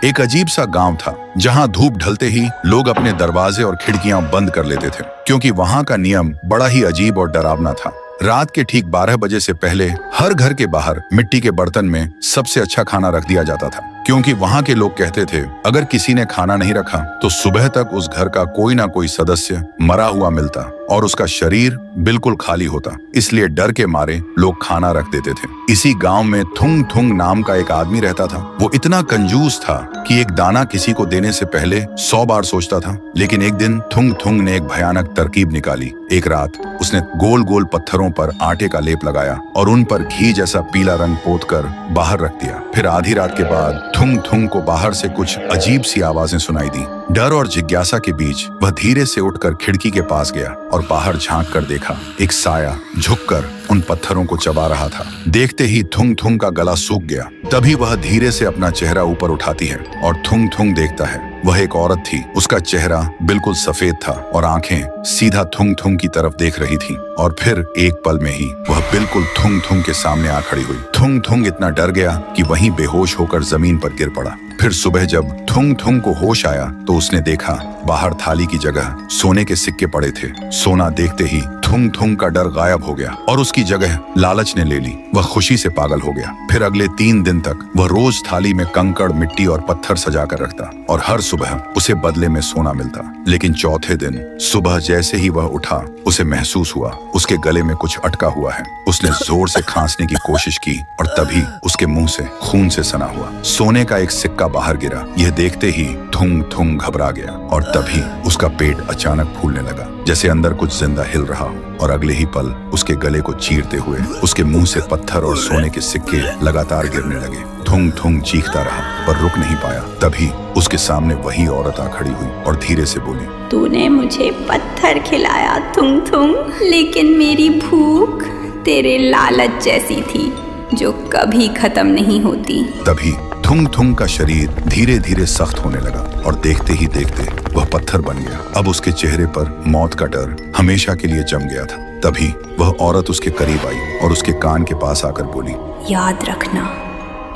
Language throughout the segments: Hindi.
एक अजीब सा गांव था जहां धूप ढलते ही लोग अपने दरवाजे और खिड़कियां बंद कर लेते थे, क्योंकि वहां का नियम बड़ा ही अजीब और डरावना था। रात के ठीक 12 बजे से पहले हर घर के बाहर मिट्टी के बर्तन में सबसे अच्छा खाना रख दिया जाता था, क्योंकि वहां के लोग कहते थे अगर किसी ने खाना नहीं रखा तो सुबह तक उस घर का कोई ना कोई सदस्य मरा हुआ मिलता और उसका शरीर बिल्कुल खाली होता। इसलिए डर के मारे लोग खाना रख देते थे। इसी गांव में थुंग थुंग नाम का एक आदमी रहता था। वो इतना कंजूस था कि एक दाना किसी को देने से पहले 100 बार सोचता था। लेकिन एक दिन थुंग थुंग ने एक भयानक तरकीब निकाली। एक रात उसने गोल गोल पत्थरों पर आटे का लेप लगाया और उन पर घी जैसा पीला रंग पोत कर बाहर रख दिया। फिर आधी रात के बाद थुंग थुंग को बाहर से कुछ अजीब सी आवाजें सुनाई दी। डर और जिज्ञासा के बीच वह धीरे से उठकर खिड़की के पास गया और बाहर झांक कर देखा। एक साया झुककर उन पत्थरों को चबा रहा था। देखते ही थुंग थुंग का गला सूख गया। तभी वह धीरे से अपना चेहरा ऊपर उठाती है और थुंग थुंग देखता है। वह एक औरत थी। उसका चेहरा बिल्कुल सफेद था और आंखें सीधा थुंग थुंग की तरफ देख रही थीं। और फिर एक पल में ही वह बिल्कुल थुंग थुंग के सामने आ खड़ी हुई। थुंग थुंग इतना डर गया कि वहीं बेहोश होकर जमीन पर गिर पड़ा। फिर सुबह जब थुंग थुंग को होश आया तो उसने देखा बाहर थाली की जगह सोने के सिक्के पड़े थे। सोना देखते ही थुंग थुंग का डर गायब हो गया और उसकी जगह लालच ने ले ली। वह खुशी से पागल हो गया। फिर अगले 3 दिन तक वह रोज थाली में कंकड़, मिट्टी और पत्थर सजा कर रखता और हर सुबह उसे बदले में सोना मिलता। लेकिन चौथे दिन सुबह जैसे ही वह उठा, उसे महसूस हुआ उसके गले में कुछ अटका हुआ है। उसने जोर से खांसने की कोशिश की और तभी उसके मुंह से खून से सना हुआ सोने का एक सिक्का बाहर गिरा। यह देखते ही थुंग थुंग घबरा गया और तभी उसका पेट अचानक फूलने लगा, जैसे अंदर कुछ जिंदा हिल रहा हो। और अगले ही पल उसके गले को चीरते हुए उसके मुंह से पत्थर और सोने के सिक्के लगातार गिरने लगे। थुंग थुंग चीखता रहा पर रुक नहीं पाया। तभी उसके सामने वही औरत आ खड़ी हुई और धीरे से बोली, तूने मुझे पत्थर खिलाया थुंग थुंग, लेकिन मेरी भूख तेरे लालच जैसी थी जो कभी खत्म नहीं होती। तभी थुंग थुंग का शरीर धीरे धीरे सख्त होने लगा और देखते ही देखते वह पत्थर बन गया। अब उसके चेहरे पर मौत का डर हमेशा के लिए जम गया था। तभी वह औरत उसके करीब आई और उसके कान के पास आकर बोली, याद रखना,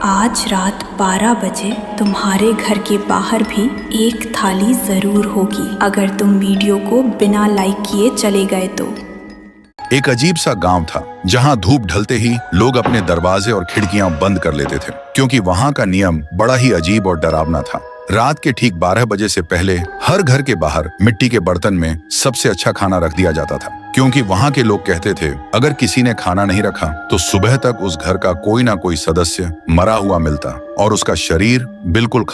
आज रात 12 बजे तुम्हारे घर के बाहर भी एक थाली जरूर होगी, अगर तुम वीडियो को बिना लाइक किए चले गए तो। एक अजीब सा गांव था जहां धूप ढलते ही लोग अपने दरवाजे और खिड़कियां बंद कर लेते थे, क्योंकि वहां का नियम बड़ा ही अजीब और डरावना था। रात के ठीक 12 बजे से पहले हर घर के बाहर मिट्टी के बर्तन में सबसे अच्छा खाना रख दिया जाता था, क्योंकि वहां के लोग कहते थे अगर किसी ने खाना नहीं रखा तो सुबह तक उस घर का कोई ना कोई सदस्य मरा हुआ मिलता और उसका शरीर बिल्कुल